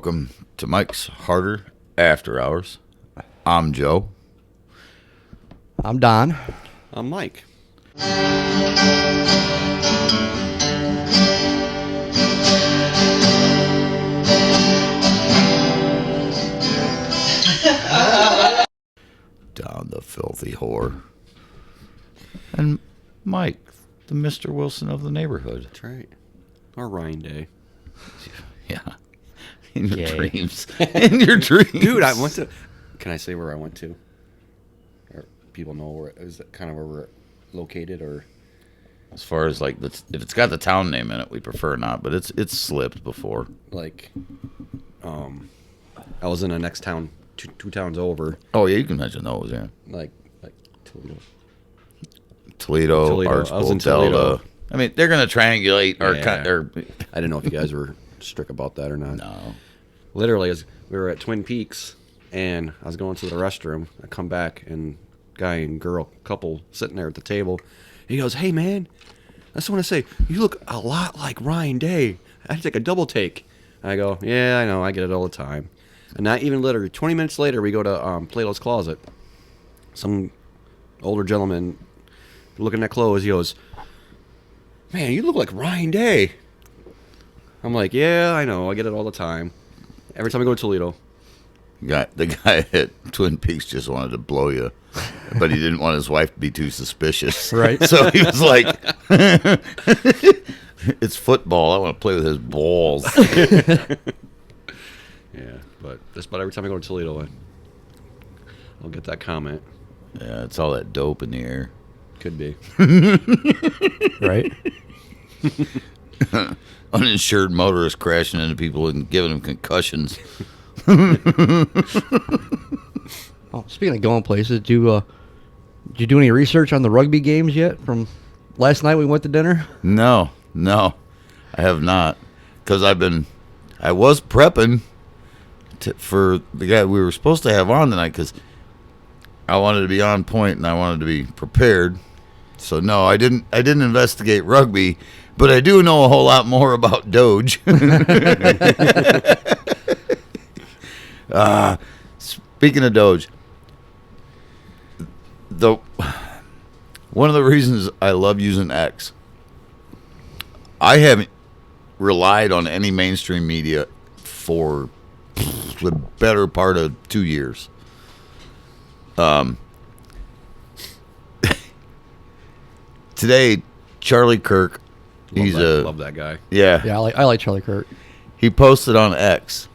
Welcome to Mike's Harder After Hours. I'm Joe. I'm Don. I'm Mike. Don the filthy whore. And Mike, the Mr. Wilson of the neighborhood. That's right. Or Ryan Day. Yeah. In your dreams. In your dreams. Dude, I went to... Can I say where I went to? Or people know where... Is that kind of where we're located, or... As far as, like, if it's got the town name in it, we prefer not, but it's slipped before. Like, I was in the next town, two towns over. Oh, yeah, you can mention those, yeah. Like Toledo. Toledo. I was Archbold, in Toledo. Delta. I mean, they're going to triangulate our... Yeah. I didn't know if you guys were strict about that or not. No. Literally, we were at Twin Peaks, and I was going to the restroom. I come back, and guy and girl couple sitting there at the table. He goes, "Hey, man, I just want to say, you look a lot like Ryan Day. I had to take a double take." I go, "Yeah, I know. I get it all the time." And not even literally, 20 minutes later, we go to Plato's Closet. Some older gentleman looking at clothes, he goes, "Man, you look like Ryan Day." I'm like, "Yeah, I know. I get it all the time. Every time I go to Toledo." The guy at Twin Peaks just wanted to blow you, but he didn't want his wife to be too suspicious. Right. So he was like, "It's football. I want to play with his balls." Yeah, but just about every time I go to Toledo, I'll get that comment. Yeah, it's all that dope in the air. Could be. Right? Uninsured motorists crashing into people and giving them concussions. Oh, speaking of going places, did you do any research on the rugby games yet from last night we went to dinner? No, I have not, because I was prepping for the guy we were supposed to have on tonight, because I wanted to be on point and I wanted to be prepared. So no, I didn't investigate rugby, but I do know a whole lot more about Doge. Speaking of Doge, one of the reasons I love using X, I haven't relied on any mainstream media for the better part of 2 years. Today, Charlie Kirk, Love that guy. Yeah, I like Charlie Kirk. he posted on X,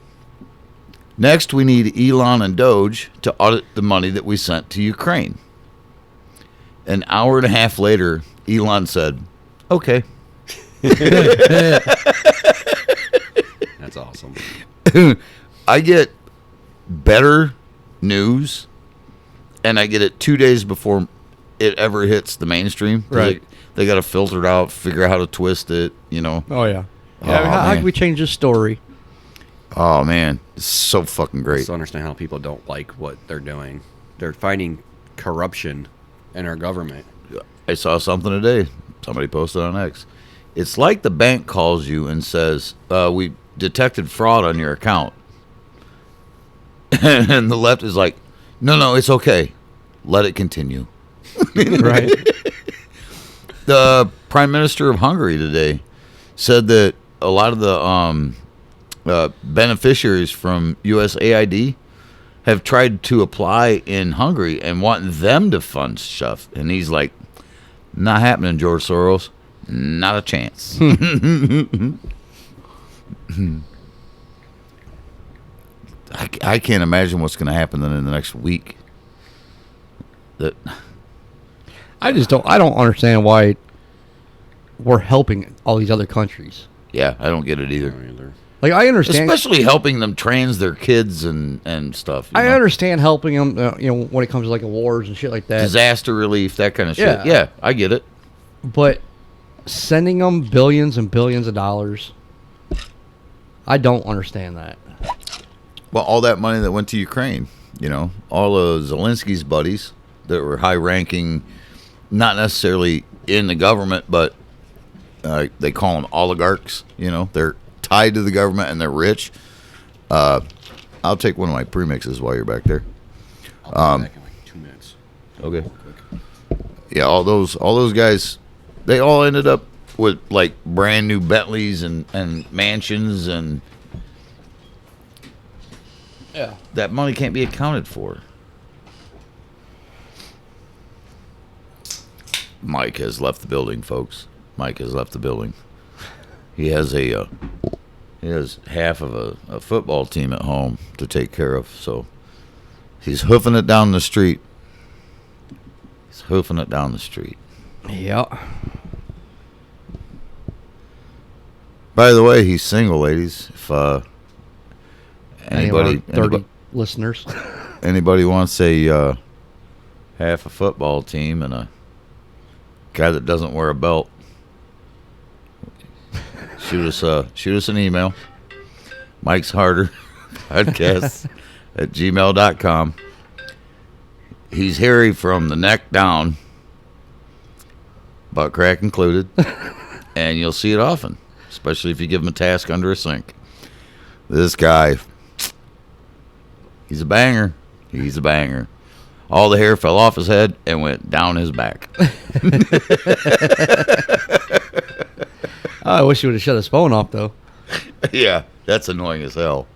"Next, we need Elon and Doge to audit the money that we sent to Ukraine." An hour and a half later, Elon said, "Okay." That's awesome. I get better news, and I get it 2 days before it ever hits the mainstream. Right. They got to filter it out, figure out how to twist it, Oh, yeah. Oh, How man. can we change this story? Oh, man. It's so fucking I great. just don't understand how people don't like what they're doing. They're finding corruption in our government. I saw something today. Somebody posted on X. It's like the bank calls you and says, "We detected fraud on your account." And the left is like, no, it's okay. Let it continue. Right. The Prime Minister of Hungary today said that a lot of the beneficiaries from USAID have tried to apply in Hungary and want them to fund stuff. And he's like, "Not happening, George Soros. Not a chance." I can't imagine what's going to happen then in the next week. I don't understand why we're helping all these other countries. Yeah, I don't get it I either. don't either. Like, I understand. Especially helping them trans their kids and stuff. I understand helping them, when it comes to, like, wars and shit like that. Disaster relief, that kind of Yeah. shit. Yeah, I get it. But sending them billions and billions of dollars, I don't understand that. Well, all that money that went to Ukraine, all of Zelensky's buddies that were high-ranking, not necessarily in the government, but they call them oligarchs. They're tied to the government and they're rich. I'll take one of my premixes while you're back there. I'll be back in like 2 minutes. Okay. Real quick. Yeah, all those guys, they all ended up with like brand new Bentleys and mansions, and Yeah. that money can't be accounted for. Mike has left the building, folks. Mike has left the building. He has half of a football team at home to take care of, so he's hoofing it down the street. He's hoofing it down the street. Yeah. By the way, he's single, ladies. If Any of our anybody 30 listeners. anybody wants a half a football team and a guy that doesn't wear a belt, shoot us an email. Mike's Harder podcast at gmail.com. He's hairy from the neck down, butt crack included, and you'll see it often, especially if you give him a task under a sink. This guy, he's a banger. He's a banger. All the hair fell off his head and went down his back. I wish you would have shut his phone off, though. Yeah, that's annoying as hell.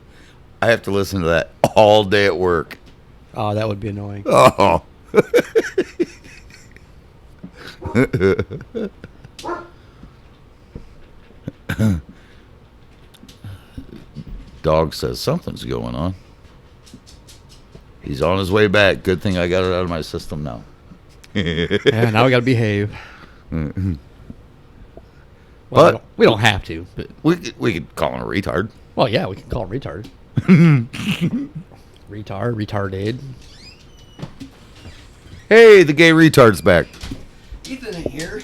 I have to listen to that all day at work. Oh, that would be annoying. Oh. Dog says something's going on. He's on his way back. Good thing I got it out of my system now. Yeah, now we got to behave. Mm-hmm. Well, we don't have to. But, We could call him a retard. well, yeah, we can call him retard. Retarded. Hey, the gay retard's back. Ethan ain't here.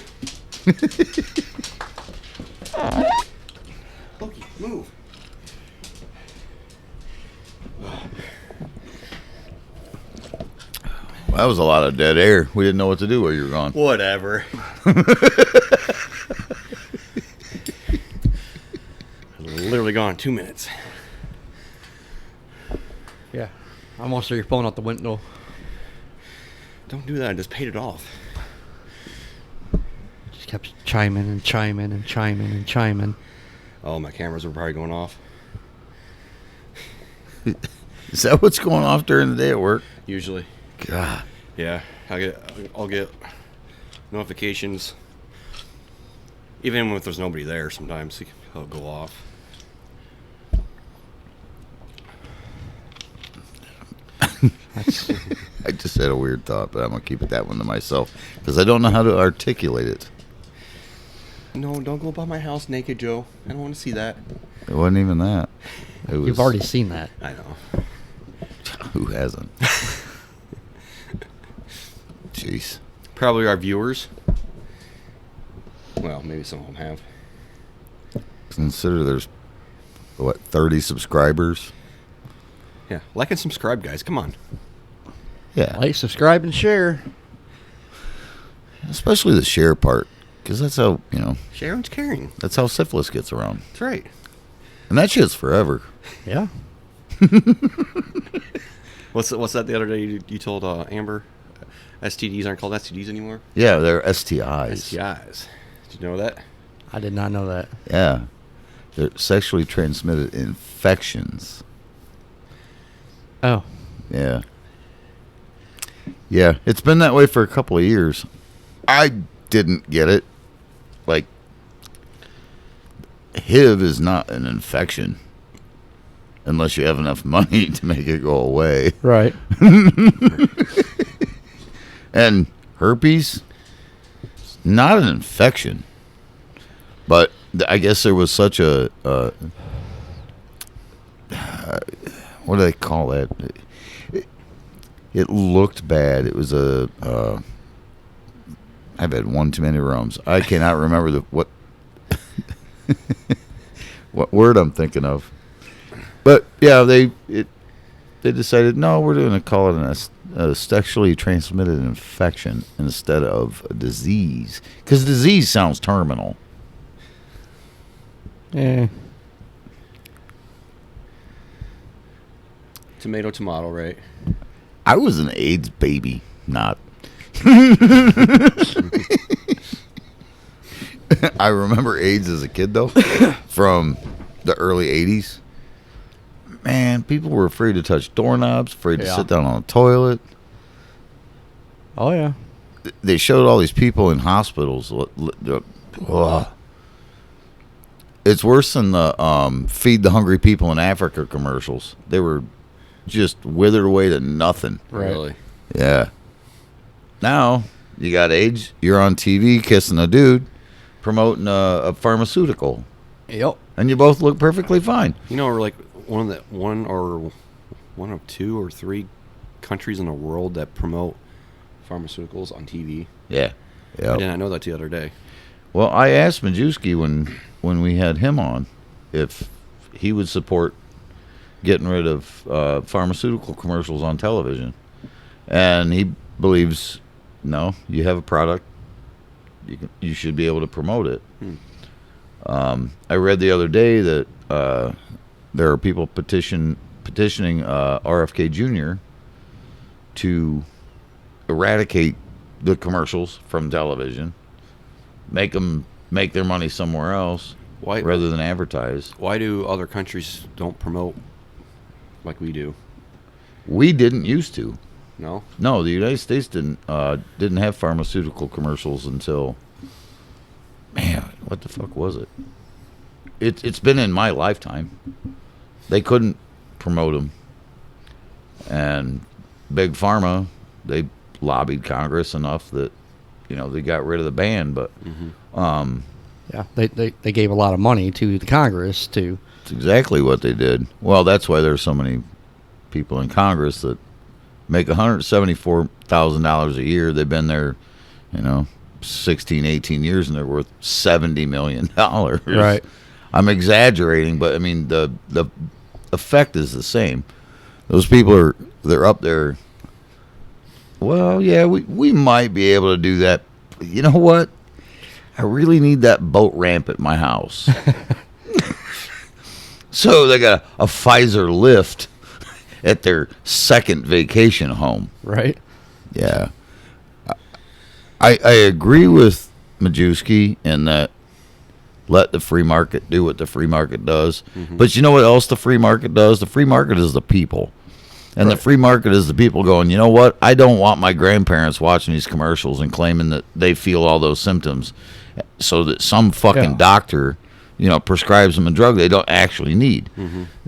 Loki, move. Well, that was a lot of dead air. We didn't know what to do while you were gone. Whatever. Literally gone 2 minutes. Yeah. I almost threw your phone out the window. Don't do that. I just paid it off. Just kept chiming and chiming and chiming and chiming. Oh, my cameras were probably going off. Is that what's going off during the day at work? Usually. God. Yeah. I'll get notifications. Even if there's nobody there, sometimes it'll go off. I just had a weird thought, but I'm going to keep that one to myself because I don't know how to articulate it. No, don't go by my house naked, Joe. I don't want to see that. It wasn't even that. It was, You've already seen that. I know. Who hasn't? Jeez. Probably our viewers. Well, maybe some of them have. Consider there's, 30 subscribers? Yeah. Like and subscribe, guys. Come on. Yeah. Like, subscribe, and share. Especially the share part because that's how, Sharon's caring. that's how syphilis gets around. That's right. And that shit's forever. Yeah. What's that the other day you told Amber? STDs aren't called STDs anymore? Yeah, they're STIs. STIs. Did you know that? I did not know that. Yeah. They're sexually transmitted infections. Oh. Yeah. Yeah, it's been that way for a couple of years. I didn't get it. Like, HIV is not an infection unless you have enough money to make it go away. Right. And herpes, not an infection. But I guess there was such a what do they call that? It looked bad. It was I've had one too many rums. I cannot remember what what word I'm thinking of. But yeah, they decided no, we're going to call it a sexually transmitted infection instead of a disease because disease sounds terminal. tomato, tomato, right? I was an AIDS baby, not. I remember AIDS as a kid, though, from the early 80s. Man, people were afraid to touch doorknobs, afraid to Yeah. sit down on the toilet. Oh, yeah. They showed all these people in hospitals. Ugh. It's worse than the Feed the Hungry People in Africa commercials. They were just withered away to nothing. Right. Really? Yeah. Now, you got AIDS, you're on TV kissing a dude, promoting a pharmaceutical, Yep. and you both look perfectly fine. You know, we're like one of 2 or 3 countries in the world that promote pharmaceuticals on TV. Yeah. I Yeah. did not know that the other day. Well, I asked Majewski when we had him on if he would support getting rid of pharmaceutical commercials on television, and he believes no. You have a product, you should be able to promote it. I read the other day that there are people petitioning RFK Jr. to eradicate the commercials from television, make them make their money somewhere else Why? rather than advertise. Why do other countries don't promote like we do? We didn't used to. No. No, the United States didn't have pharmaceutical commercials until, man, what the fuck was it? It's been in my lifetime. They couldn't promote them, and Big Pharma, they lobbied Congress enough that they got rid of the ban. But Yeah. They gave a lot of money to the Congress to. it's exactly what they did. Well, that's why there's so many people in Congress that make $174,000 a year. They've been there, 16, 18 years, and they're worth $70 million. Right. I'm exaggerating, but I mean the effect is the same. Those people they're up there. Well, yeah, we might be able to do that. You know what? I really need that boat ramp at my house. So they got a Pfizer lift at their second vacation home. Right. Yeah. I agree with Majewski in that let the free market do what the free market does. But you know what else the free market does? The free market is the people. And the free market is the people going, you know what? I don't want my grandparents watching these commercials and claiming that they feel all those symptoms so that some fucking doctor, prescribes them a drug they don't actually need.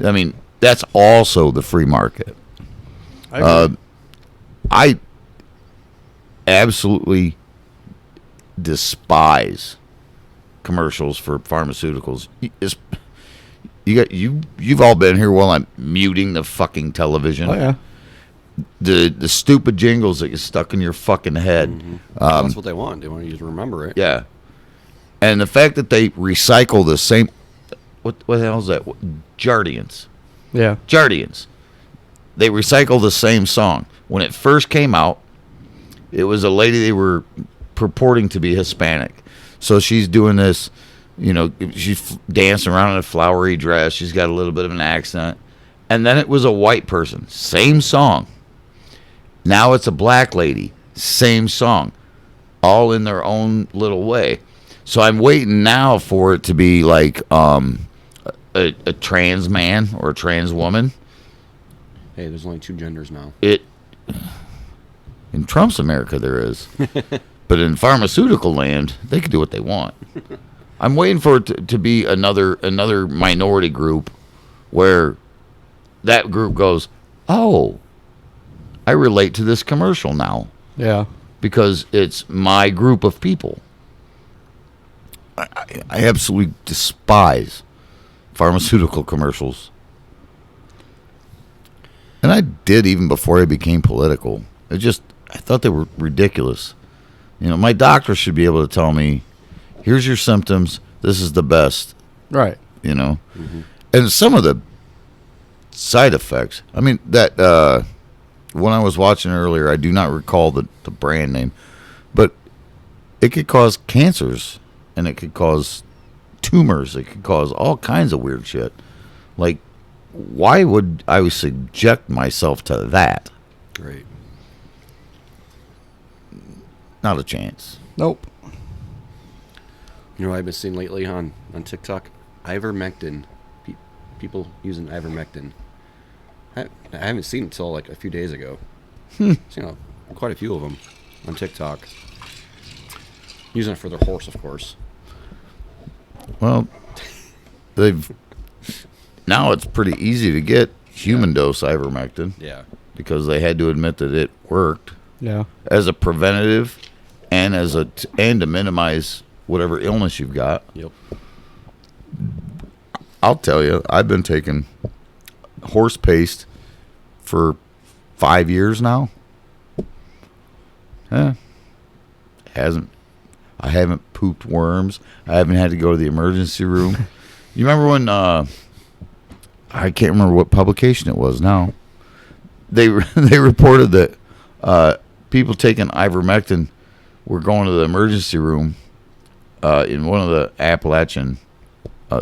I mean, that's also the free market. I absolutely despise commercials for pharmaceuticals. You've all been here while I'm muting the fucking television. Oh, yeah. The stupid jingles that get stuck in your fucking head. That's what they want. They want you to remember it. Yeah. And the fact that they recycle the same... What the hell is that? Jardians. Yeah. Jardians. They recycle the same song. When it first came out, it was a lady they were purporting to be Hispanic. So she's doing this, she's dancing around in a flowery dress. She's got a little bit of an accent. And then it was a white person. Same song. Now it's a black lady. Same song. All in their own little way. So I'm waiting now for it to be like a trans man or a trans woman. Hey, there's only 2 genders now. In Trump's America there is. But in pharmaceutical land, they can do what they want. I'm waiting for it to be another minority group where that group goes, oh, I relate to this commercial now. Yeah. Because it's my group of people. I absolutely despise pharmaceutical commercials. And I did even before I became political. I thought they were ridiculous. My doctor should be able to tell me, here's your symptoms, this is the best. Right. And some of the side effects, I mean, that when I was watching earlier, I do not recall the brand name, but it could cause cancers, and it could cause tumors, it could cause all kinds of weird shit. Like, why would I subject myself to that? Right. Not a chance. Nope. You know what I've been seeing lately on TikTok? Ivermectin. People using ivermectin. I haven't seen it until like a few days ago. Seen quite a few of them on TikTok. Using it for their horse, of course. Well, now it's pretty easy to get human dose ivermectin Yeah. because they had to admit that it worked Yeah. as a preventative and and to minimize whatever illness you've got. Yep. I'll tell you, I've been taking horse paste for 5 years now. I haven't pooped worms. I haven't had to go to the emergency room. You remember when I can't remember what publication it was now. They reported that people taking ivermectin were going to the emergency room in one of the Appalachian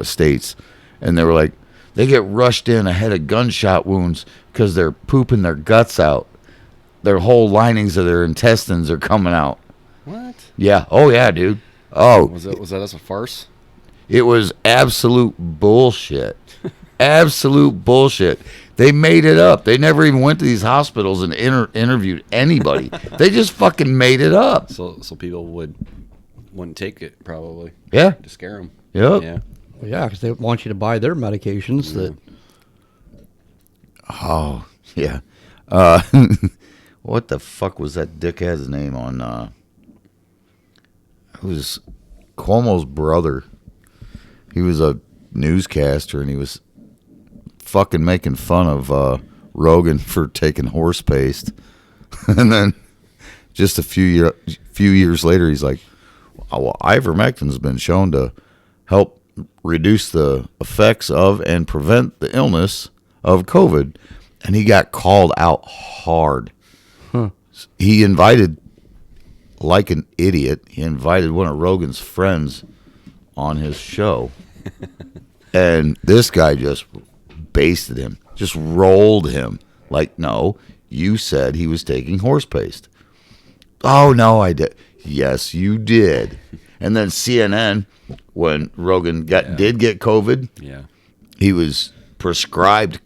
states, and they were like, they get rushed in ahead of gunshot wounds because they're pooping their guts out. Their whole linings of their intestines are coming out. What? Yeah. Oh yeah, dude. Oh, Was that as a farce? it was absolute bullshit. Absolute bullshit. They made it up. They never even went to these hospitals and interviewed anybody. They just fucking made it up. So people wouldn't take it probably Yeah. to scare them. Yep. Yeah. Well, yeah, because they want you to buy their medications that. Oh, yeah. What the fuck was that dickhead's name on? It was Cuomo's brother. He was a newscaster, and he was fucking making fun of Rogan for taking horse paste. And then just a few years later, he's like, oh, well, ivermectin's been shown to help reduce the effects of and prevent the illness of COVID. And he got called out hard. He invited, like an idiot, he invited one of Rogan's friends on his show. And this guy just basted him, just rolled him. Like, no, you said he was taking horse paste. Oh, no, I did. Yes, you did. And then CNN, when Rogan did get COVID, Yeah. he was prescribed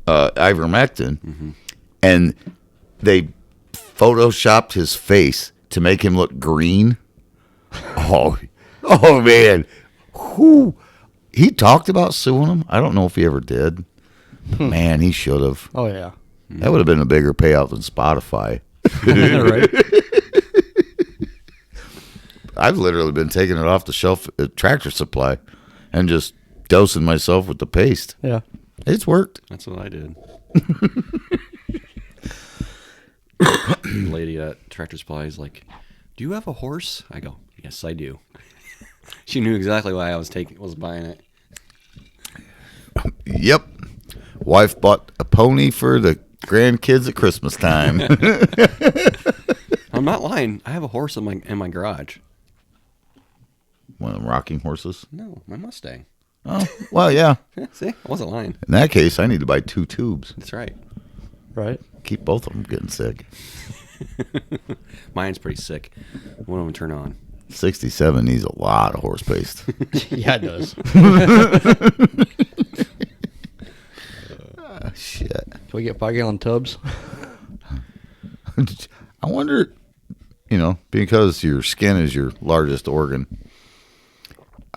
ivermectin, and they photoshopped his face to make him look green. Oh man. Whew. He talked about suing him. I don't know if he ever did. Man, he should have. Oh, yeah. That would have been a bigger payout than Spotify. Right? I've literally been taking it off the shelf at Tractor Supply and just dosing myself with the paste. Yeah. It's worked. That's what I did. The lady at Tractor Supply is like, "Do you have a horse?" I go, "Yes, I do." She knew exactly why I was buying it. Yep. Wife bought a pony for the grandkids at Christmas time. I'm not lying. I have a horse in my garage. One of them rocking horses. No, my Mustang. Oh, well, yeah. See, I wasn't lying. In that case, I need to buy 2 tubes. That's right. Right. Keep both of them getting sick. Mine's pretty sick. One of them turn on. 67 needs a lot of horse paste. Yeah, it does. Shit. Can we get 5-gallon tubs? I wonder, because your skin is your largest organ,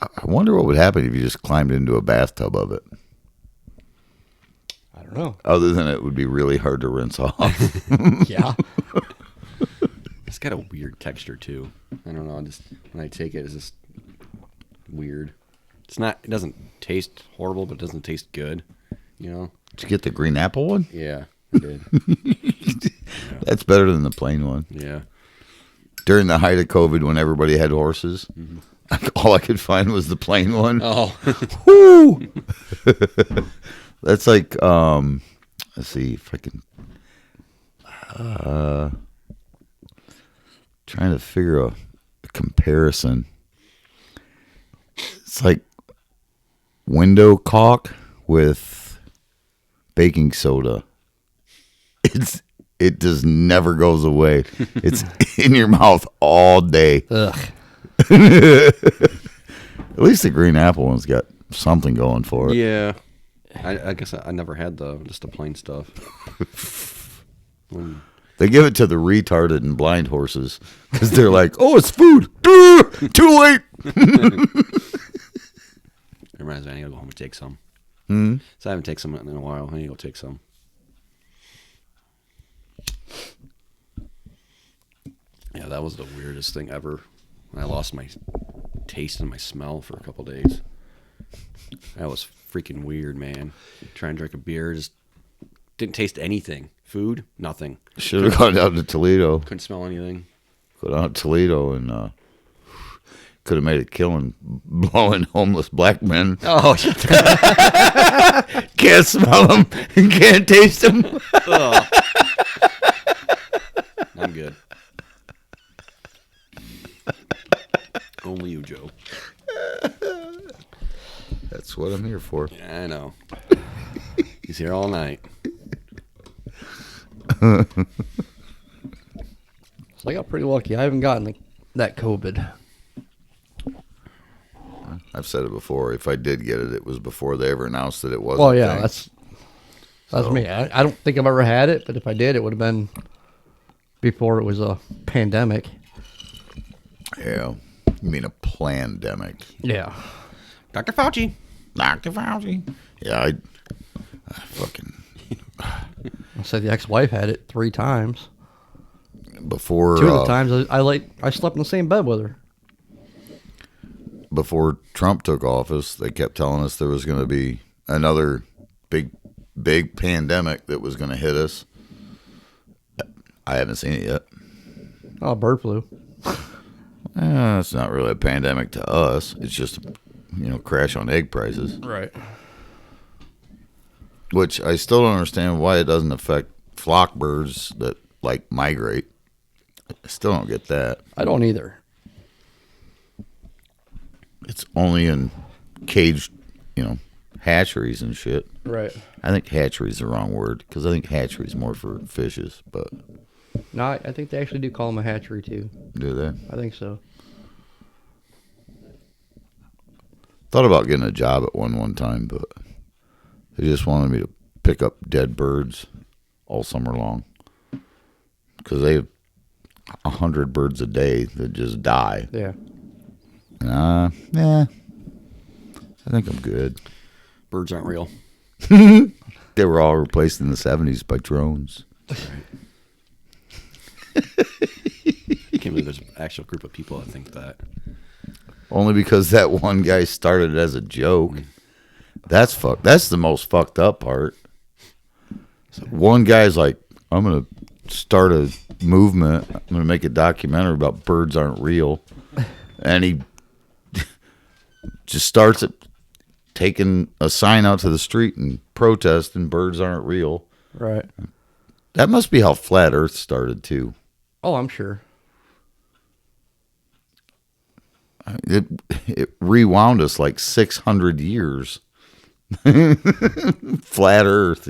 I wonder what would happen if you just climbed into a bathtub of it. I don't know. Other than it would be really hard to rinse off. Yeah. It's got a weird texture too. I don't know. Just when I take it, it's just weird. It doesn't taste horrible, but it doesn't taste good. You know. Did you get the green apple one? Yeah, I did. That's better than the plain one. Yeah. During the height of COVID, when everybody had horses, all I could find was the plain one. Oh. Woo! That's like, let's see if I can. Trying to figure a comparison. It's like window caulk with baking soda. It just never goes away. It's in your mouth all day. Ugh. At least the green apple one's got something going for it. Yeah. I guess I never had just the plain stuff. They give it to the retarded and blind horses because they're like, "Oh, it's food. Too late." It reminds me, I need to go home and take some. Hmm? So I haven't taken some in a while. I need to go take some. Yeah, that was the weirdest thing ever. I lost my taste and my smell for a couple days. That was freaking weird, man. Try and drink a beer, just didn't taste anything. Food, nothing. Should have gone down to Toledo. Couldn't smell anything. Go down to Toledo and could have made a killing blowing homeless black men. Oh, Can't smell them and can't taste them. I'm good. Only you, Joe. That's what I'm here for. Yeah, I know. He's here all night. So I got pretty lucky. I haven't gotten that COVID. I've said it before. If I did get it, it was before they ever announced that it wasn't. Well, yeah, thing. that's So- me. I don't think I've ever had it, but if I did, it would have been before it was a pandemic. Yeah. You mean a plandemic? Yeah. Dr. Fauci. Dr. Fauci. Yeah, I fucking I said the ex-wife had it 3 times. before 2 of the times I slept in the same bed with her. before Trump took office, they kept telling us there was going to be another big pandemic that was going to hit us. I haven't seen it yet. Oh, bird flu. It's not really a pandemic to us. It's just, crash on egg prices. Right. Which I still don't understand why it doesn't affect flock birds that, migrate. I still don't get that. I don't either. It's only in caged, hatcheries and shit. Right. I think hatchery is the wrong word because I think hatchery is more for fishes, but No, I think they actually do call them a hatchery too. do they? I think so. Thought about getting a job at one time, but they just wanted me to pick up dead birds all summer long because they have 100 birds a day that just die. Yeah. Yeah, I think I'm good. Birds aren't real. They were all replaced in the 70s by drones. I can't believe there's an actual group of people that think that. Only because that one guy started it as a joke. That's the most fucked up part. So one guy's like, I'm going to start a movement. I'm going to make a documentary about birds aren't real. And he just starts it taking a sign out to the street and protesting birds aren't real. Right. That must be how Flat Earth started too. Oh, I'm sure. It rewound us 600 years. Flat Earth,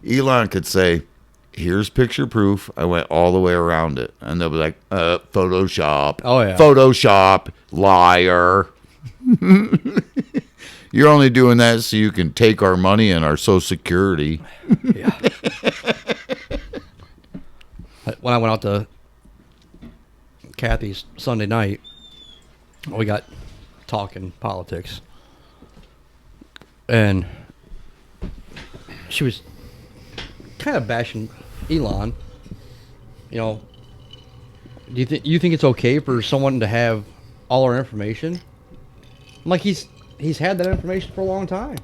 Elon could say, here's picture proof. I went all the way around it. And they'll be like, Photoshop. Oh, yeah. Photoshop, liar. You're only doing that so you can take our money and our Social Security. Yeah. When I went out to Kathy's Sunday night, we got talking politics. And she was kind of bashing Elon. Do you think it's okay for someone to have all our information? I'm like, he's had that information for a long time.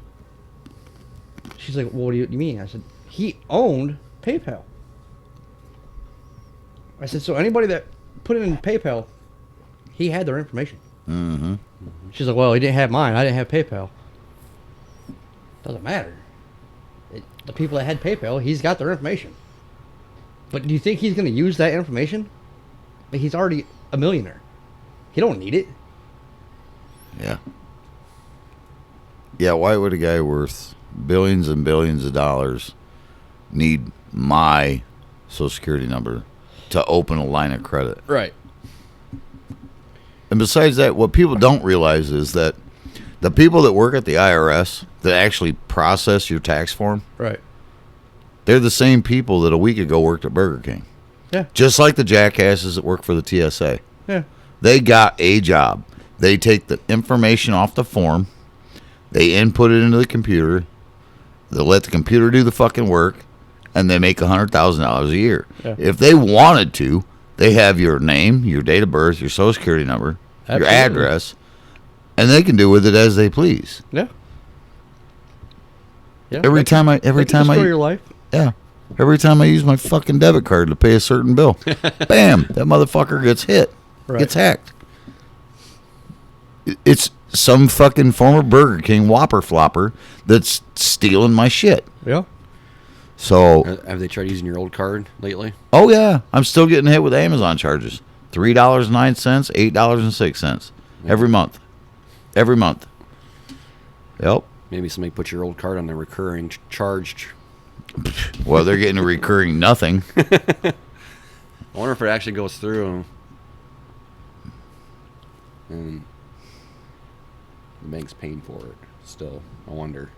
She's like, well, what do you mean? I said, he owned PayPal. I said, so anybody that put it in PayPal, he had their information. Mm-hmm. She's like, well, he didn't have mine. I didn't have PayPal. Doesn't matter. The people that had PayPal, he's got their information. But do you think he's going to use that information? He's already a millionaire. He don't need it. Yeah. Yeah, why would a guy worth billions and billions of dollars need my Social Security number to open a line of credit? Right. And besides that, what people don't realize is that the people that work at the IRS that actually process your tax form, Right. they're the same people that a week ago worked at Burger King. Yeah. Just like the jackasses that work for the TSA. Yeah. They got a job. They take the information off the form, they input it into the computer, they let the computer do the fucking work, and they make $100,000 a year. Yeah. If they wanted to, they have your name, your date of birth, your Social Security number, Absolutely. your address, and they can do with it as they please. Yeah. Yeah. Every time I destroy your life. yeah, every time I use my fucking debit card to pay a certain bill, bam, that motherfucker gets hit, Right. gets hacked. It's some fucking former Burger King Whopper flopper that's stealing my shit. Yeah. So, Have they tried using your old card lately? oh yeah, I'm still getting hit with Amazon charges. $3.09, $8.06 every month. Every month. Yep. Maybe somebody put your old card on the recurring charge. Well, they're getting a recurring nothing. I wonder if it actually goes through. And the bank's paying for it still. I wonder.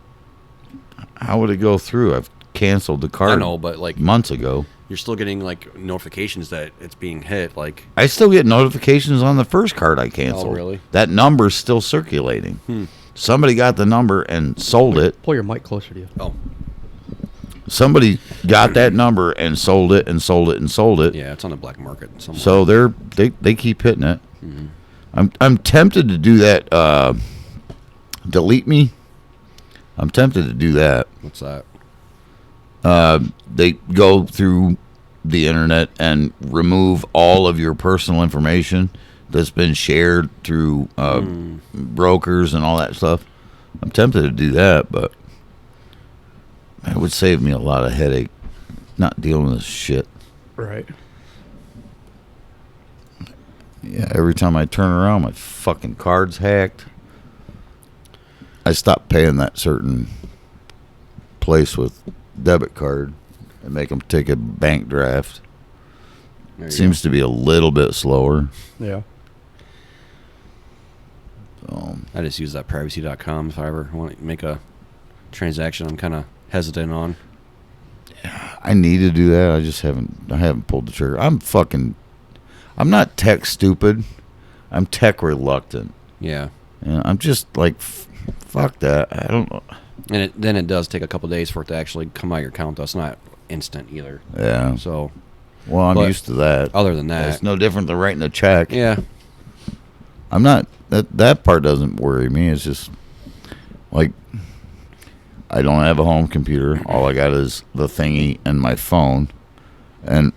How would it go through? I've canceled the card I know, but like months ago. you're still getting like notifications that it's being hit. Like, I still get notifications on the first card I canceled. Oh, really? That number's still circulating. Somebody got the number and sold it. Pull your mic closer to you. oh Somebody got that number and sold it and sold it and sold it. yeah, it's on the black market somewhere. So they keep hitting it. I'm tempted to do that. Delete me. I'm tempted to do that. What's that? They go through the internet and remove all of your personal information that's been shared through brokers and all that stuff. I'm tempted to do that, but it would save me a lot of headache not dealing with this shit. Right. Yeah, every time I turn around, my fucking card's hacked. I stopped paying that certain place with debit card and make them take a bank draft. There you Seems to be a little bit slower. Yeah. So, I just use that privacy.com if I ever want to make a transaction I'm kind of hesitant on. I need to do that. I haven't pulled the trigger. I'm not tech stupid. I'm tech reluctant. Yeah. And I'm just like, fuck that. I don't know. And then it does take a couple days for it to actually come out of your account, though. It's not instant either. Yeah. So, Well, I'm But used to that. other than that, It's no different than writing a check. yeah. I'm not, that part doesn't worry me. It's just like, I don't have a home computer. All I got is the thingy and my phone. And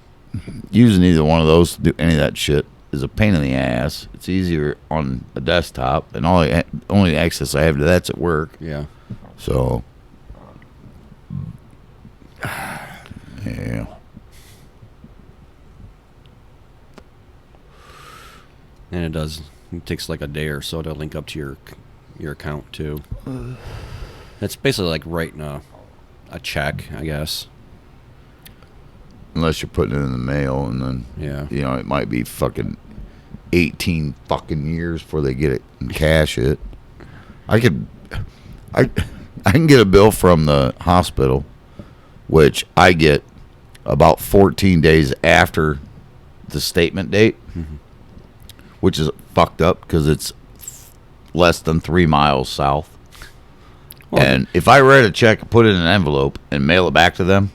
using either one of those to do any of that shit is a pain in the ass. It's easier on a desktop, and only access I have to that's at work. Yeah. So, yeah. And it takes like a day or so to link up to your account, too. It's basically like writing a check, I guess. Unless you're putting it in the mail, and then Yeah. it might be fucking 18 fucking years before they get it and cash it. I can get a bill from the hospital, which I get about 14 days after the statement date, which is fucked up because it's less than 3 miles south. Well, And if I write a check, put it in an envelope, and mail it back to them,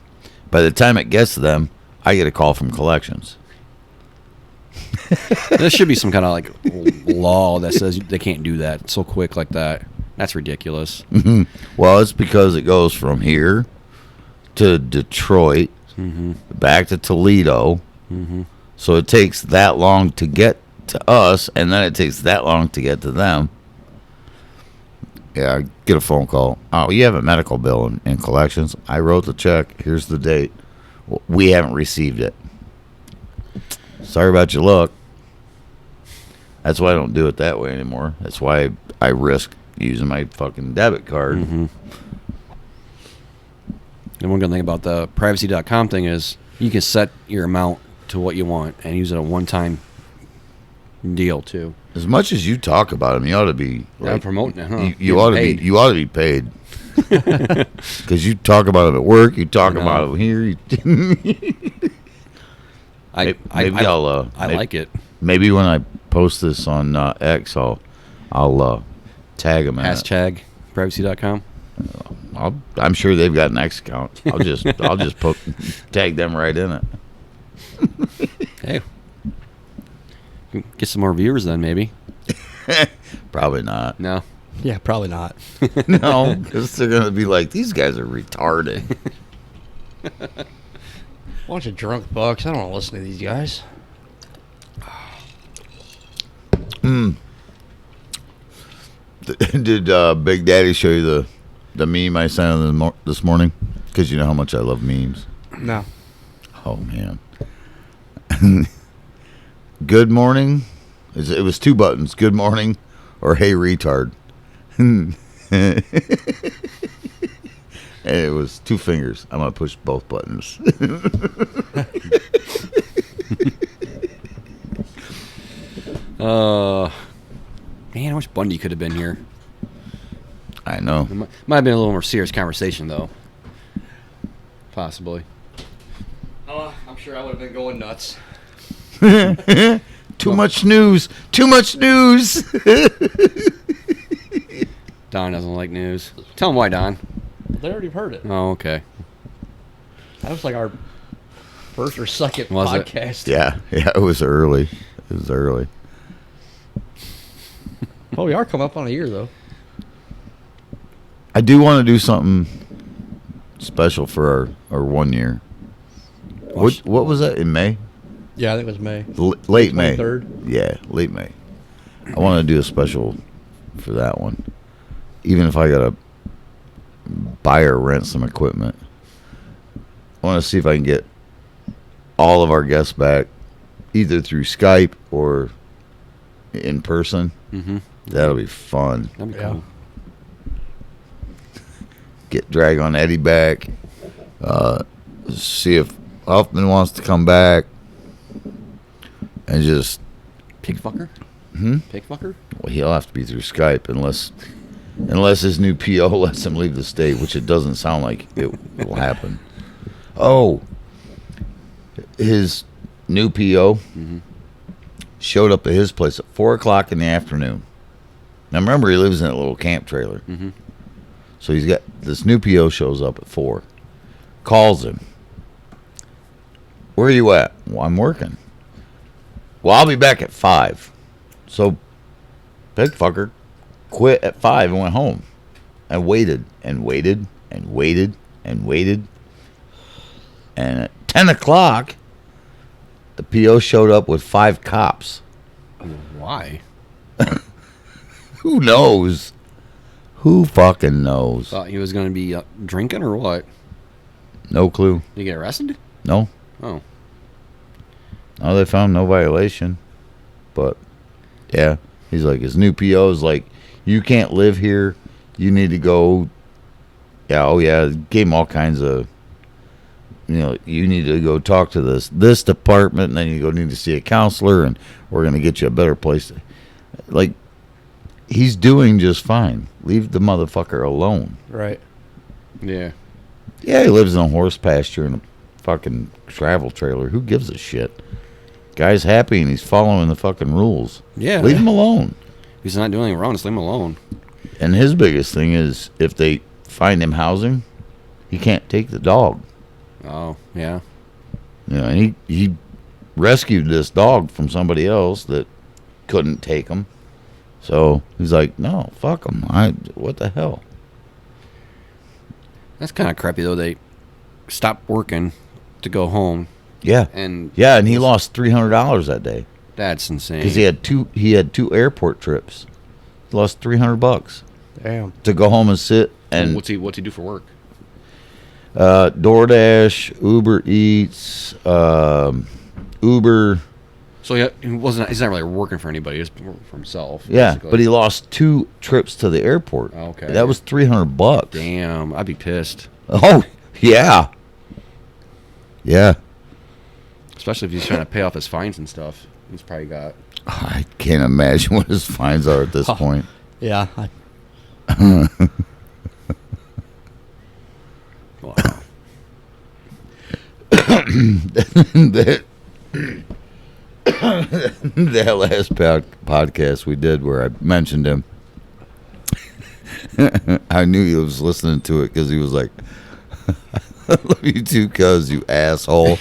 by the time it gets to them, I get a call from collections. there should be some kind of like law that says they can't do that so quick like that. That's ridiculous. Well, it's because it goes from here to Detroit, back to Toledo. So it takes that long to get to us, and then it takes that long to get to them. Yeah, I get a phone call. Oh, you have a medical bill in collections. I wrote the check. Here's the date. Well, we haven't received it. Sorry about your luck. That's why I don't do it that way anymore. That's why I risk, using my fucking debit card. Mm-hmm. And one good thing about the privacy.com thing is you can set your amount to what you want and use it a one-time deal too. As much as you talk about them, you ought to be I'm promoting it, huh? You Getting ought to paid. be. You ought to be paid. Because you talk about them at work. You talk about them here. I like it. Maybe when I post this on X, I'll tag them. Hashtag privacy.com. I'm sure they've got an X account. I'll just tag them right in it. Hey, get some more viewers then, maybe. Probably not. No. Yeah, probably not. No, because they're gonna be like, these guys are retarded. Bunch of drunk bucks. I don't want to listen to these guys. Did Big Daddy show you the meme I sent him this morning? Because you know how much I love memes. No. Oh man. Good morning. It was 2 buttons. Good morning or hey retard. And it was 2 fingers. I'm gonna push both buttons. Man, I wish Bundy could have been here. I know. It might have been a little more serious conversation, though. Possibly. Oh, I'm sure I would have been going nuts. Too much news. Too much news. Don doesn't like news. Tell him why, Don. They already heard it. Oh, okay. That was like our first or second Was it? podcast. Yeah, it was early. It was early. Oh, we are coming up on a year, though. I do want to do something special for our 1 year. What was that, in May? Yeah, I think it was May. Late May. 23rd. Yeah, late May. I want to do a special for that one. Even if I got to buy or rent some equipment. I want to see if I can get all of our guests back, either through Skype or in person. Mm-hmm. That'll be fun. That'd be Yeah. cool. Get Drag on Eddie back. See if Huffman wants to come back. And just... Pig fucker? Pig fucker? Well, he'll have to be through Skype unless his new PO lets him leave the state, which it doesn't sound like it will happen. Oh, his new PO showed up at his place at 4 o'clock in the afternoon. Now remember, he lives in a little camp trailer. Mm-hmm. So he's got this new PO shows up at 4, calls him. Where are you at? Well, I'm working. Well, I'll be back at 5. So, big fucker quit at 5 and went home, and waited and waited and waited and waited. And at 10 o'clock, the PO showed up with 5 cops. Why? Who knows? Who fucking knows? Thought he was going to be drinking or what? No clue. Did he get arrested? No. Oh. No, they found no violation. But, yeah. He's like, his new PO is like, you can't live here. You need to go. Yeah, oh yeah. Gave him all kinds of, you need to go talk to this department, and then you need to see a counselor, and we're going to get you a better place. Like, he's doing just fine. Leave the motherfucker alone. Right. Yeah. Yeah, he lives in a horse pasture in a fucking travel trailer. Who gives a shit? Guy's happy and he's following the fucking rules. Yeah. Leave him alone. He's not doing anything wrong. Just leave him alone. And his biggest thing is if they find him housing, he can't take the dog. Oh, yeah. And he rescued this dog from somebody else that couldn't take him. So he's like, no, fuck him. What the hell? That's kind of crappy, though. They stopped working to go home. Yeah. And he lost $300 that day. That's insane. Because he had two airport trips. He lost $300 Damn. to go home and sit. And what's he do for work? DoorDash, Uber Eats, Uber, So he's not really working for anybody. He's working for himself. Yeah, basically. but he lost 2 trips to the airport. Okay. That was $300. Damn, I'd be pissed. Oh, yeah. Yeah. Especially if he's trying to pay off his fines and stuff. He's probably got. I can't imagine what his fines are at this point. Yeah. Wow. that last podcast we did where I mentioned him, I knew he was listening to it because he was like, I love you too, cuz, you asshole.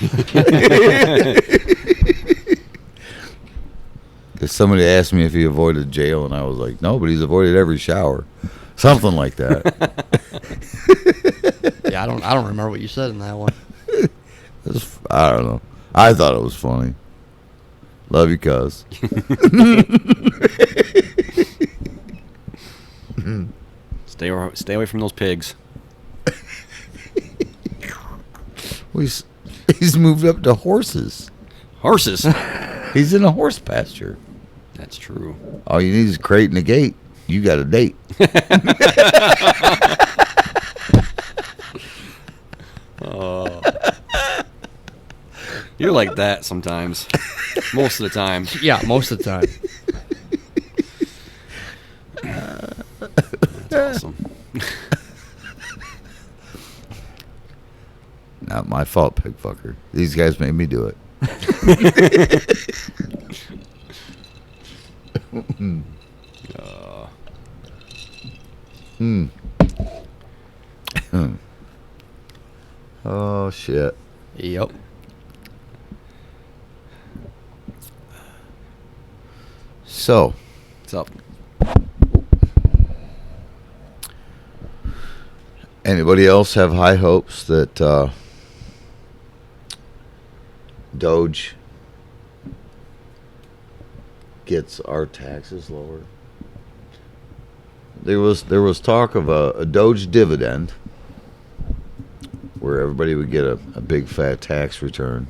Because somebody asked me if he avoided jail, and I was like, no, but he's avoided every shower. Something like that. Yeah, I don't remember what you said in that one. I don't know. I thought it was funny. Love you, cuz. Stay away from those pigs. He's moved up to horses. Horses. He's in a horse pasture. That's true. All you need is a crate and a gate. You got a date. You're like that sometimes. Most of the time. Yeah, most of the time. That's awesome. Not my fault, pig fucker. These guys made me do it. Oh, shit. Yep. So, What's up? anybody else have high hopes that Doge gets our taxes lower? There was talk of a Doge dividend where everybody would get a big fat tax return,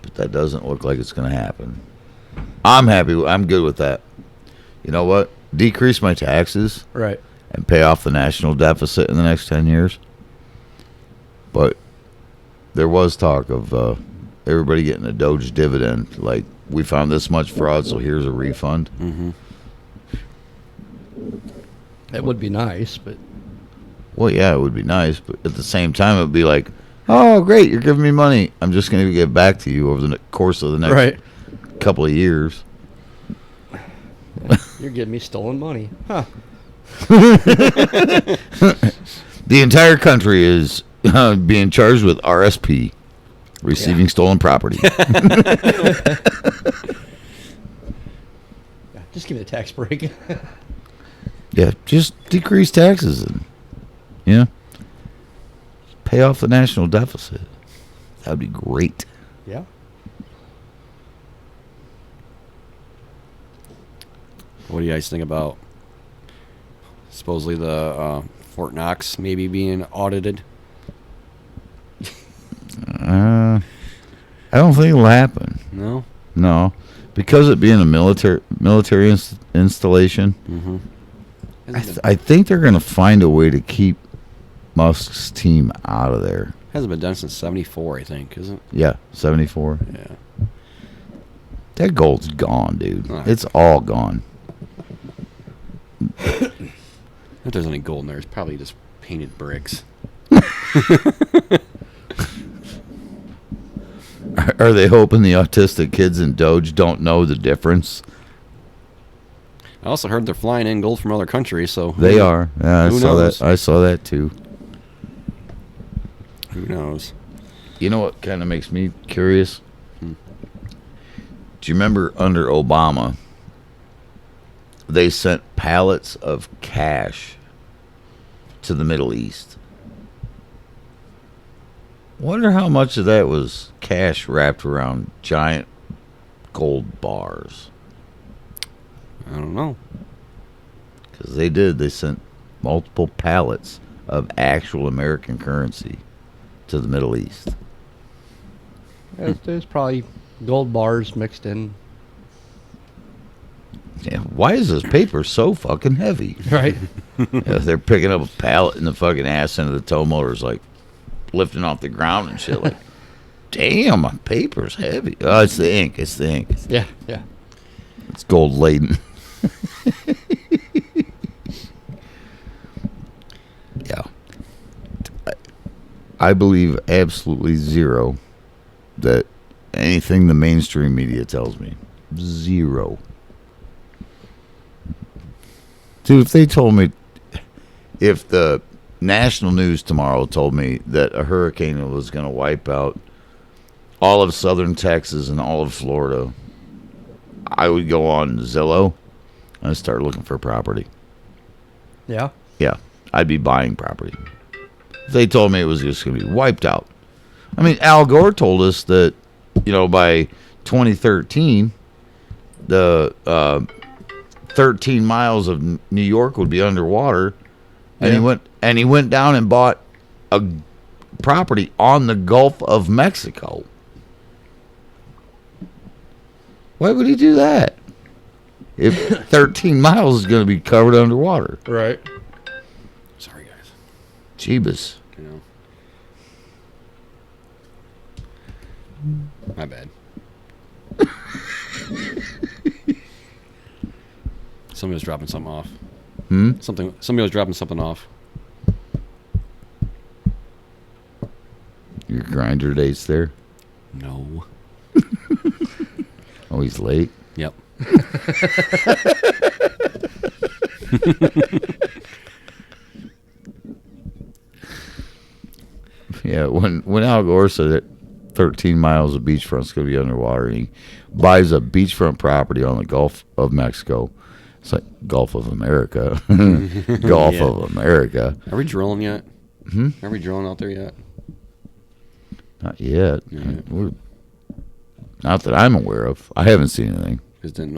but that doesn't look like it's going to happen. I'm happy. I'm good with that. You know what? Decrease my taxes Right. and pay off the national deficit in the next 10 years. But there was talk of everybody getting a Doge dividend. Like, we found this much fraud, so here's a refund. Mm-hmm. That would be nice, but Well, yeah, it would be nice, but at the same time, it would be like, oh, great, you're giving me money. I'm just going to give back to you over the course of the next right. couple of years. You're giving me stolen money. Huh. The entire country is being charged with RSP, receiving stolen property. Yeah, just give me a tax break. Yeah, just decrease taxes and, pay off the national deficit. That would be great. Yeah. What do you guys think about supposedly the Fort Knox maybe being audited? I don't think it'll happen. No. No, because it being a military installation, Mm-hmm. I think they're going to find a way to keep Musk's team out of there. Hasn't been done since '74, I think, isn't it? Yeah, 74. Yeah. That gold's gone, dude. Huh. It's all gone. If there's any gold in there, it's probably just painted bricks. Are they hoping the autistic kids in Doge don't know the difference? I also heard they're flying in gold from other countries, so They are. Yeah, I Who saw knows? that. I saw that too. Who knows? You know what kind of makes me curious? Hmm. Do you remember under Obama, they sent pallets of cash to the Middle East? Wonder how much of that was cash wrapped around giant gold bars. I don't know. Because they did. They sent multiple pallets of actual American currency to the Middle East. There's probably Gold bars mixed in. Yeah, why is this paper so fucking heavy? Right. Yeah, they're picking up a pallet and the fucking ass end of the tow motor's like lifting off the ground and shit. Like, damn, my paper's heavy. Oh, it's the ink. It's the ink. Yeah. Yeah. It's gold laden. Yeah. I believe absolutely zero that anything the mainstream media tells me. Zero. Dude, if they told me, if the national news tomorrow told me that a hurricane was going to wipe out all of southern Texas and all of Florida, I would go on Zillow and start looking for property. Yeah. Yeah, I'd be buying property. If they told me it was just going to be wiped out. I mean, Al Gore told us that, by 2013, the 13 miles of New York would be underwater, and he went down and bought a property on the Gulf of Mexico. Why would he do that? If 13 miles is going to be covered underwater. Right. Sorry, guys. Jeebus. My bad. Somebody was dropping something off. Somebody was dropping something off. Your grinder date's there? No. Oh, he's late? Yep. Yeah, when Al Gore said that 13 miles of beachfront's going to be underwater, and he buys a beachfront property on the Gulf of Mexico. It's like Gulf of America. Gulf Yeah. of America. Are we drilling yet? Are we drilling out there yet? Not yet. Yeah. Not that I'm aware of. I haven't seen anything. Because didn't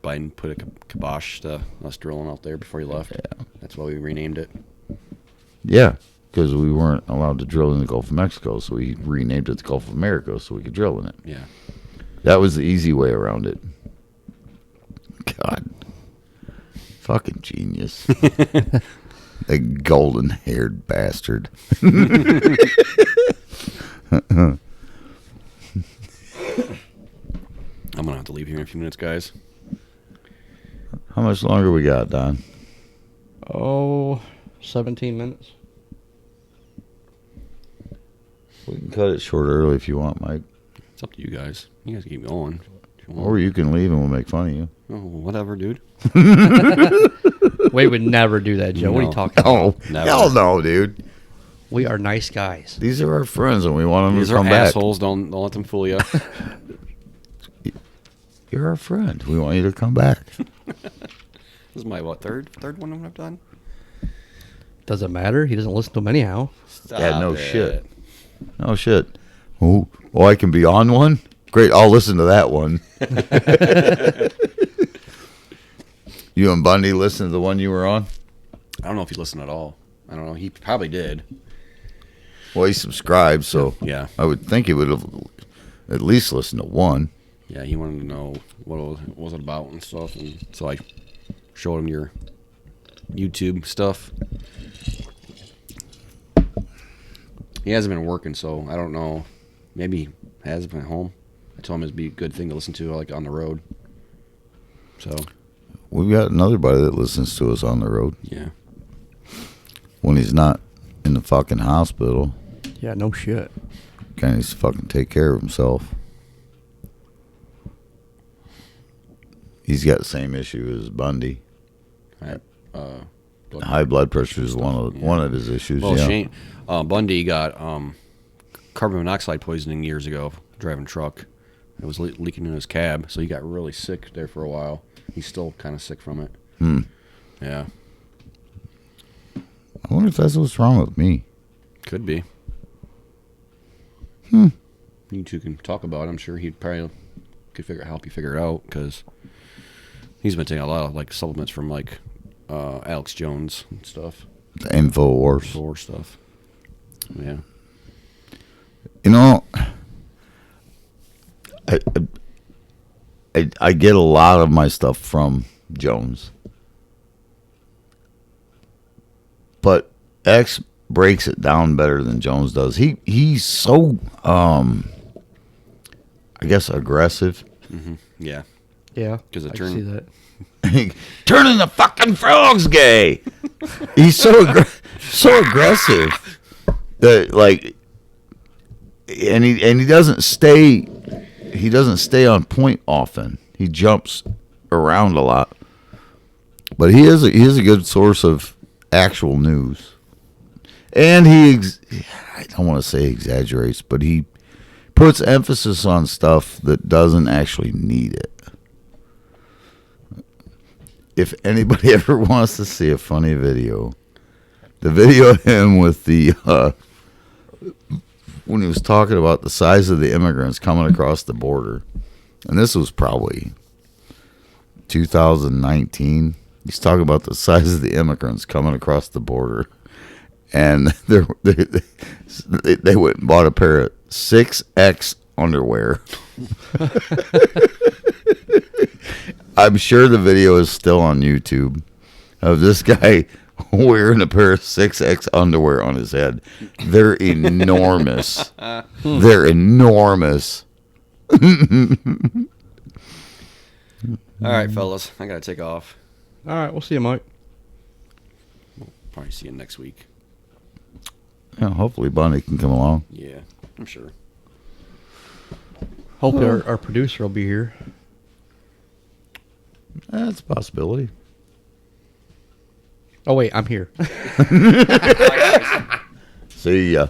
Biden put a kibosh to us drilling out there before he left? Yeah. That's why we renamed it. Yeah, because we weren't allowed to drill in the Gulf of Mexico, so we renamed it the Gulf of America so we could drill in it. Yeah. That was the easy way around it. God. Fucking genius. A golden-haired bastard. I'm going to have to leave here in a few minutes, guys. How much longer we got, Don? Oh, 17 minutes. We can cut it short early if you want, Mike. It's up to you guys. You guys keep going. If you want. Or you can leave and we'll make fun of you. Oh, whatever, dude. We would never do that, Joe. What are you No. talking about? Oh, Never. hell no, dude. We are nice guys. These are our friends and we want them These to are come back. assholes. Don't let them fool you. You're our friend. We want you to come back. This is my, third one I've done? Doesn't matter. He doesn't listen to them anyhow. Yeah, no Stop shit. it. Oh, shit. Oh, I can be on one? Great, I'll listen to that one. You and Bundy listened to the one you were on? I don't know if he listened at all. I don't know. He probably did. Well, he subscribed, so Yeah. I would think he would have at least listened to one. Yeah, he wanted to know what was it about and stuff, and so I showed him your YouTube stuff. He hasn't been working, so I don't know. Maybe he has been at home. I told him it'd be a good thing to listen to, like on the road. So We've got another buddy that listens to us on the road yeah, when he's not in the fucking hospital. Yeah, no shit. Guy needs to fucking take care of himself. He's got the same issue as Bundy. High blood pressure is one of his issues. well, yeah. Shane Bundy got carbon monoxide poisoning years ago driving a truck. It was leaking in his cab, so he got really sick there for a while. He's still kind of sick from it. Yeah, I wonder if that's what's wrong with me. could be. You two can talk about it. I'm sure he'd probably could help you figure it out, because he's been taking a lot of like supplements from like Alex Jones and stuff. The InfoWars. For stuff. Yeah. You know, I get a lot of my stuff from Jones, but X breaks it down better than Jones does. He's so I guess aggressive. Yeah. Yeah, 'Cause it I can see turned- that. Turning the fucking frogs gay. He's so aggressive that like, and he doesn't stay on point often. He jumps around a lot, but he is a good source of actual news, and I don't want to say exaggerates, but he puts emphasis on stuff that doesn't actually need it. If anybody ever wants to see a funny video, the video of him with the when he was talking about the size of the immigrants coming across the border, and this was probably 2019. He's talking about the size of the immigrants coming across the border, and they went and bought a pair of 6X underwear. I'm sure the video is still on YouTube of this guy wearing a pair of 6X underwear on his head. They're enormous. They're enormous. All right, fellas. I got to take off. All right, we'll see you, Mike. Probably see you next week. Yeah, hopefully Bunny can come along. Yeah, I'm sure. Hopefully our producer will be here. That's a possibility. Oh wait, I'm here. See ya.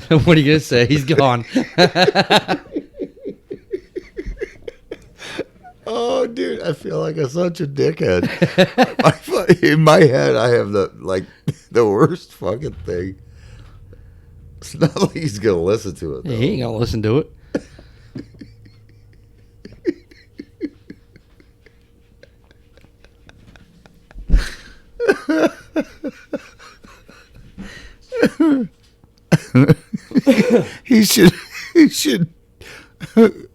What are you gonna say? He's gone. Oh, dude, I feel like I'm such a dickhead. In my head, I have the worst fucking thing. It's not like he's gonna listen to it, though. He ain't gonna listen to it. He should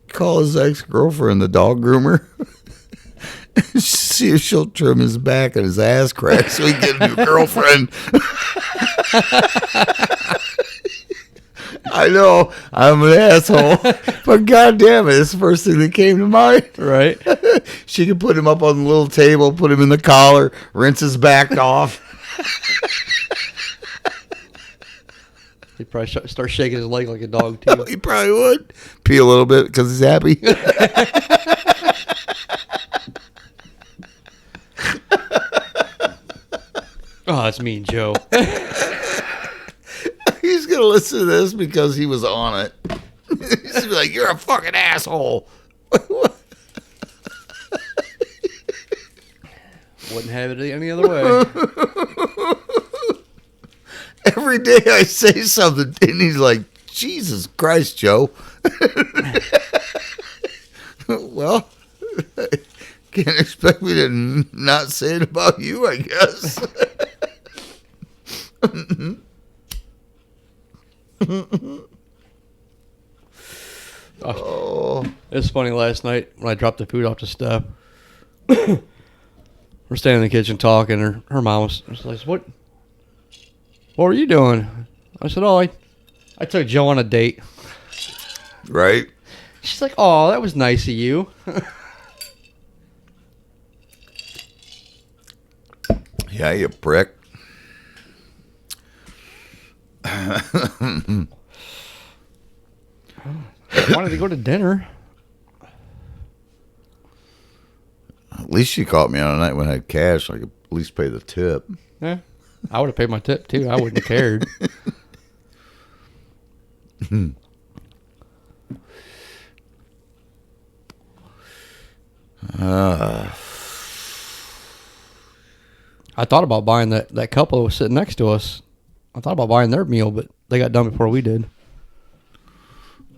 call his ex-girlfriend the dog groomer. See if she'll trim his back and his ass crack so he can get a new girlfriend. I know I'm an asshole, but goddamn it, it's the first thing that came to mind. Right? She could put him up on the little table, put him in the collar, rinse his back off. He probably start shaking his leg like a dog too. He probably would pee a little bit because he's happy. Oh, that's mean, Joe. He's gonna listen to this because he was on it. He's gonna be like, "You're a fucking asshole." Wouldn't have it any other way. Every day I say something, and he's like, "Jesus Christ, Joe." Well, can't expect me to not say it about you, I guess. Oh. It was funny last night when I dropped the food off to Steph. We're standing in the kitchen talking. Her mom was like, "What were you doing?" I said, "Oh, I took Joe on a date." Right? She's like, "Oh, that was nice of you." Yeah, you prick. I wanted to go to dinner. At least she caught me on a night when I had cash. I could at least pay the tip. Yeah, I would have paid my tip too. I wouldn't have cared. I thought about buying that couple that was sitting next to us. I thought about buying their meal, but they got done before we did.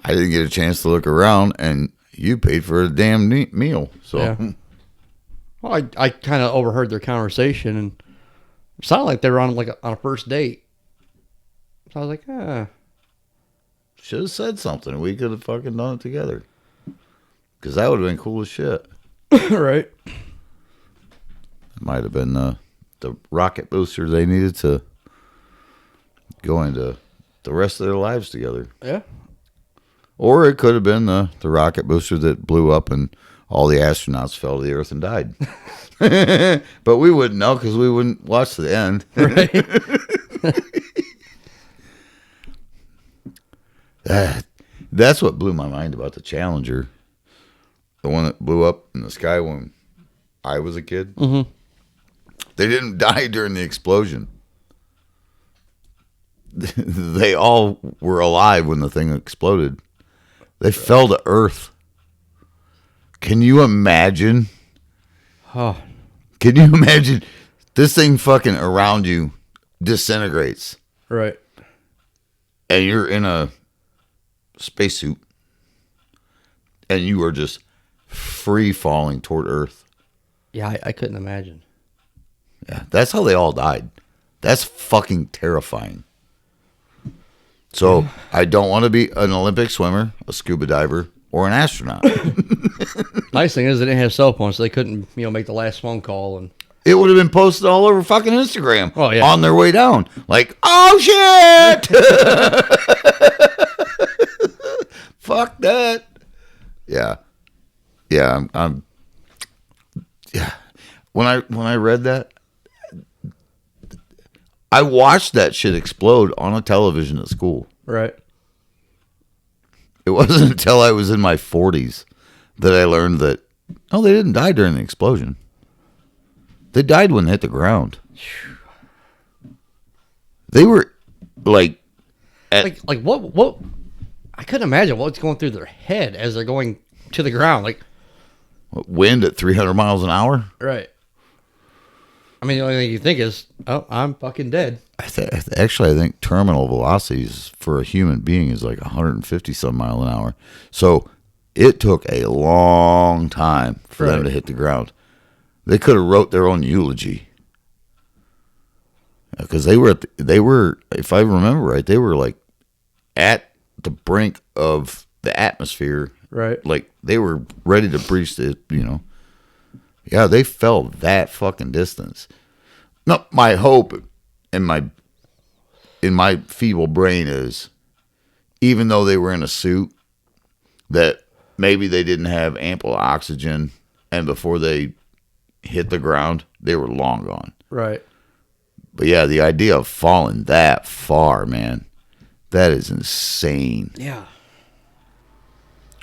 I didn't get a chance to look around, and you paid for a damn meal. So, Yeah. Well, I kind of overheard their conversation, and it sounded like they were on on a first date. So I was like, Should have said something. We could have fucking done it together. Because that would have been cool as shit. right. It might have been the rocket booster they needed to go into the rest of their lives together. Yeah. Or it could have been the rocket booster that blew up and all the astronauts fell to the earth and died. But we wouldn't know because we wouldn't watch the end. Right. That's what blew my mind about the Challenger. The one that blew up in the sky when I was a kid. Mm-hmm. They didn't die during the explosion. They all were alive when the thing exploded. They fell to earth. Can you imagine? Oh, Can you imagine this thing fucking around you disintegrates right. and you're in a spacesuit and you are just free falling toward Earth? Yeah, I couldn't imagine. Yeah, that's how they all died. That's fucking terrifying. So I don't want to be an Olympic swimmer, a scuba diver, or an astronaut. Nice thing is they didn't have cell phones, so they couldn't, make the last phone call. And It would have been posted all over fucking Instagram. Oh, yeah. On their way down. Like, oh shit! Fuck that. Yeah. Yeah, I'm yeah. When I read that, I watched that shit explode on a television at school. right. It wasn't until I was in my 40s that I learned that, oh, they didn't die during the explosion. They died when they hit the ground. They were like, Like what? I couldn't imagine what's going through their head as they're going to the ground. Like, wind at 300 miles an hour. right. I mean, the only thing you think is, oh, I'm fucking dead. Actually, I think terminal velocities for a human being is like 150 some mile an hour. So it took a long time for them Right. to hit the ground. They could have wrote their own eulogy because they were, if I remember right, they were like at the brink of the atmosphere. Right. Like they were ready to breach the, Yeah, they fell that fucking distance. No, my hope in my feeble brain is, even though they were in a suit, that maybe they didn't have ample oxygen, and before they hit the ground, they were long gone. Right. But yeah, the idea of falling that far, man, that is insane. Yeah.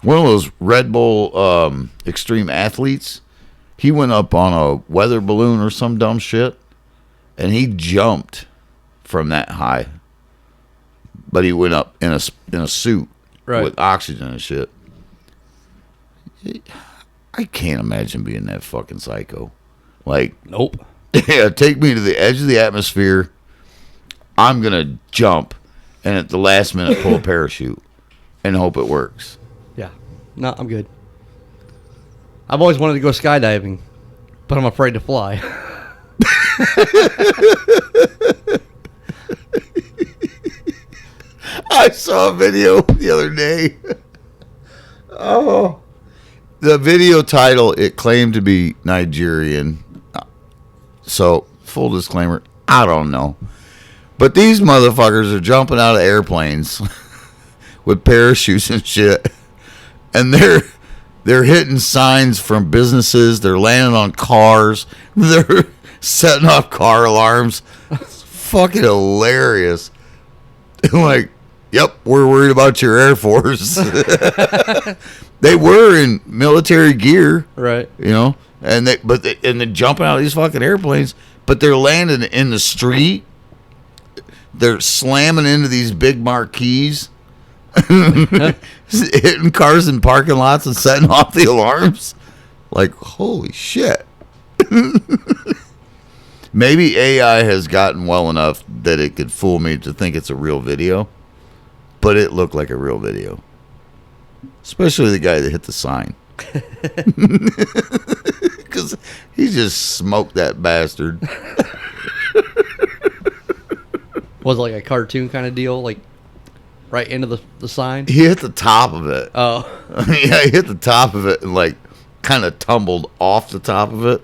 One of those Red Bull extreme athletes, he went up on a weather balloon or some dumb shit, and he jumped from that high. But he went up in a suit Right. with oxygen and shit. I can't imagine being that fucking psycho. Like, Nope. yeah, take me to the edge of the atmosphere. I'm gonna jump, and at the last minute pull a parachute and hope it works. Yeah. No, I'm good. I've always wanted to go skydiving, but I'm afraid to fly. I saw a video the other day. Oh. The video title, it claimed to be Nigerian. So, full disclaimer, I don't know. But these motherfuckers are jumping out of airplanes with parachutes and shit. And they're hitting signs from businesses. They're landing on cars. They're setting off car alarms. It's fucking hilarious. Like, yep, we're worried about your Air Force. They were in military gear, Right. and they're jumping out of these fucking airplanes, but they're landing in the street. They're slamming into these big marquees, hitting cars in parking lots and setting off the alarms. Like, holy shit. Maybe AI has gotten well enough that it could fool me to think it's a real video, but it looked like a real video. Especially the guy that hit the sign. Because he just smoked that bastard. Was it like a cartoon kind of deal, like right into the sign? He hit the top of it. Oh, Yeah, he hit the top of it and like kind of tumbled off the top of it.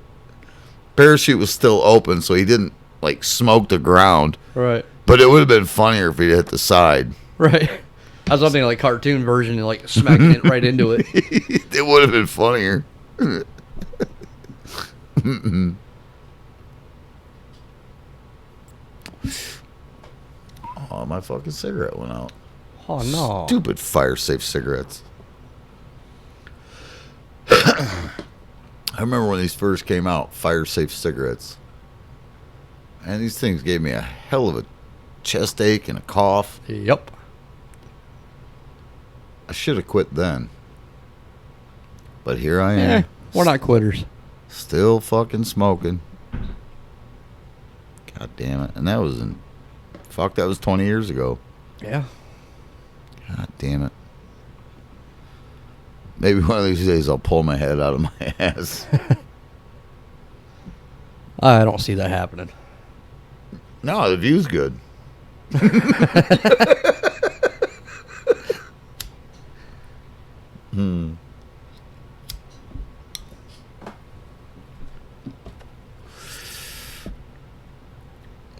Parachute was still open, so he didn't like smoke the ground. right, But it would have been funnier if he hit the side. right. I was thinking like cartoon version, and like smacking it right into it. It would have been funnier. Oh, my fucking cigarette went out. Oh no! Stupid fire safe cigarettes. I remember when these first came out, fire safe cigarettes. And these things gave me a hell of a chest ache and a cough. Yep. I should have quit then. But here I am. We're not quitters. Still fucking smoking. God damn it. And that was that was 20 years ago. Yeah. God damn it. Maybe one of these days I'll pull my head out of my ass. I don't see that happening. No, the view's good.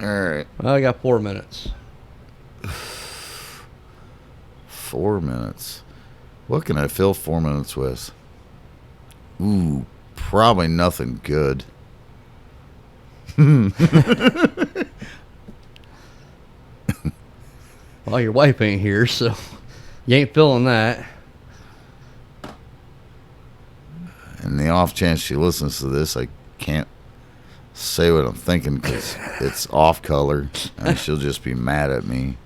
All right. Well, I got 4 minutes. 4 minutes. What can I fill 4 minutes with? Ooh, probably nothing good. Well, your wife ain't here, so you ain't feeling that. In the off chance she listens to this, I can't say what I'm thinking because it's off color and she'll just be mad at me.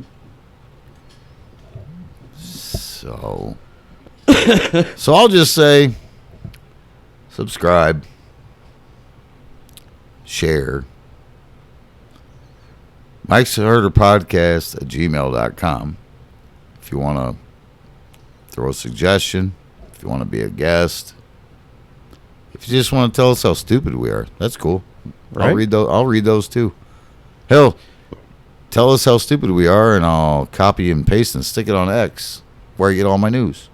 So I'll just say subscribe, share. Mike's Harder Podcast at gmail.com. If you want to throw a suggestion, if you want to be a guest, if you just want to tell us how stupid we are, that's cool. Right. I'll read those too. Hell, tell us how stupid we are, and I'll copy and paste and stick it on X, where I get all my news.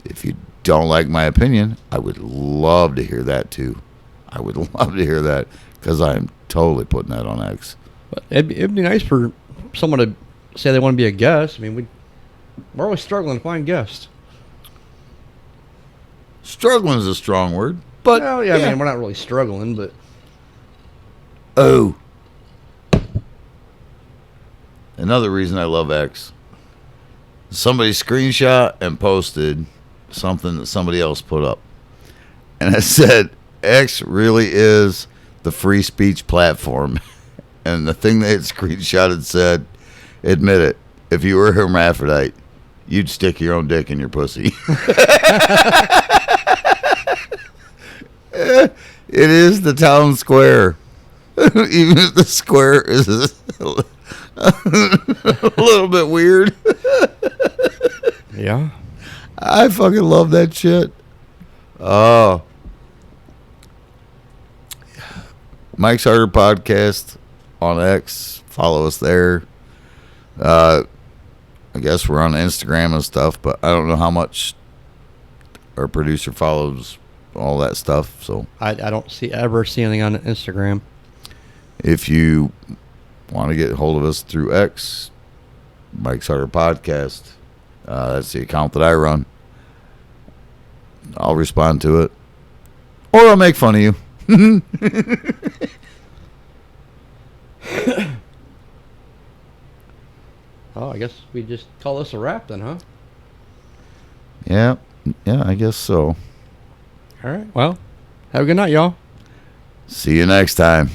If you don't like my opinion, I would love to hear that too. I would love to hear that because I'm totally putting that on X. But it'd be nice for someone to say they want to be a guest. I mean, we're always struggling to find guests. Struggling is a strong word, but Well, yeah, I mean, we're not really struggling, but oh, another reason I love X. Somebody screenshot and posted something that somebody else put up, and I said X really is the free speech platform. And the thing they had screenshotted said, admit it, if you were a hermaphrodite, you'd stick your own dick in your pussy. It is the town square. Even if the square is a little bit weird. yeah. I fucking love that shit. Oh. Mike's Harder Podcast on X. Follow us there. I guess we're on Instagram and stuff, but I don't know how much our producer follows all that stuff. So I don't ever see anything on Instagram. if you want to get a hold of us through X, Mike's Harder Podcast, that's the account that I run. I'll respond to it, or I'll make fun of you. Oh, I guess we just call this a wrap then, huh? Yeah, I guess so. All right. Well, have a good night, y'all. See you next time.